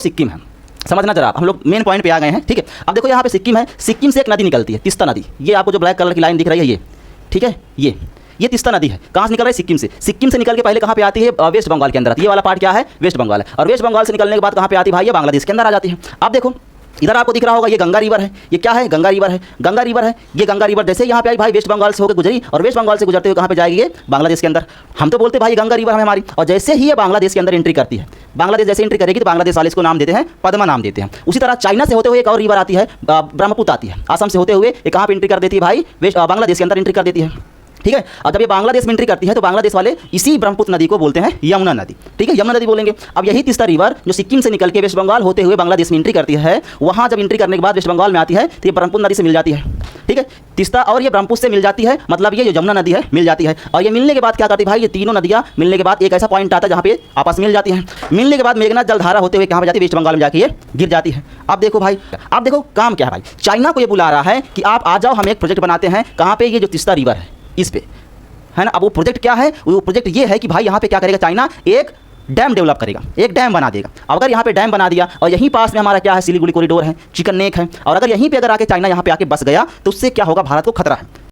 सिक्किम है, समझना जरा, हम लोग मेन पॉइंट पे आ गए हैं। ठीक है, अब देखो यहाँ पे सिक्किम है, सिक्किम से एक नदी निकलती है, तीस्ता नदी। ये आपको जो ब्लैक कलर की लाइन दिख रही है ये, ठीक है, ये तीस्ता नदी है। कहाँ से निकल रही है? सिक्किम से। सिक्किम से निकल के पहले कहाँ पे आती है? वेस्ट बंगाल के अंदर आती है। ये वाला पार्ट क्या है? वेस्ट बंगाल है। और वेस्ट बंगाल से निकलने के बाद कहाँ पे आती है भाई? ये बांग्लादेश के अंदर आ जाती है। अब देखो इधर आपको दिख रहा होगा ये गंगा रिवर है। ये क्या है? गंगा रिवर है। गंगा रिवर है, ये गंगा रिवर जैसे यहाँ पे आई भाई वेस्ट बंगाल से होकर गुजरी, और वेस्ट बंगाल से गुजरते हुए कहाँ पे जाएगी? ये बांग्लादेश के अंदर। हम तो बोलते भाई गंगा रिवर है हमारी, और जैसे ही ये बांग्लादेश के अंदर एंट्री करती है, बांग्लादेश जैसे एंट्री करेगी तो बांग्लादेश वाले इसको नाम देते हैं पद्मा नाम देते हैं। उसी तरह चाइना से होते हुए एक और रिवर आती है, ब्रह्मपुत्र आती है। असम से होते हुए ये कहाँ पे एंट्री कर देती है भाई? बांग्लादेश के अंदर एंट्री कर देती है। ठीक है, और जब ये बांग्लादेश में एंट्री करती है तो बांग्लादेश वाले इसी ब्रह्मपुत्र नदी को बोलते हैं यमुना नदी। ठीक है, यमुना नदी बोलेंगे। अब यही तीस्ता रिवर जो सिक्किम से निकल के वेस्ट बंगाल होते हुए बांग्लादेश में एंट्री करती है, वहाँ जब एंट्री करने के बाद वेस्ट बंगाल में आती है तो ये ब्रह्मपुत्र नदी से मिल जाती है। ठीक है, तीस्ता और ये ब्रह्मपुत्र से मिल जाती है, मतलब ये जो यमुना नदी है मिल जाती है। और ये मिलने के बाद क्या करती है भाई? ये तीनों नदियाँ मिलने के बाद एक ऐसा पॉइंट आता है जहाँ पे आपस में मिल जाती हैं। मिलने के बाद मेघना जलधारा होते हुए कहाँ पर जाती है? वेस्ट बंगाल में जाके ये गिर जाती है। अब देखो भाई, अब देखो काम क्या है भाई? चाइना को ये बुला रहा है कि आप आ जाओ, हम एक प्रोजेक्ट बनाते हैं। कहाँ पे? ये जो तीस्ता रिवर है इस पे, है ना। अब वो प्रोजेक्ट क्या है? वो प्रोजेक्ट ये है कि भाई यहाँ पे क्या करेगा चाइना? एक डैम डेवलप करेगा, एक डैम बना देगा। अब अगर यहाँ पे डैम बना दिया और यहीं पास में हमारा क्या है? सिलीगुड़ी कॉरिडोर है, चिकन नेक है, और अगर यहीं पे अगर आके चाइना यहाँ पे आके बस गया तो उससे क्या होगा? भारत को खतरा है।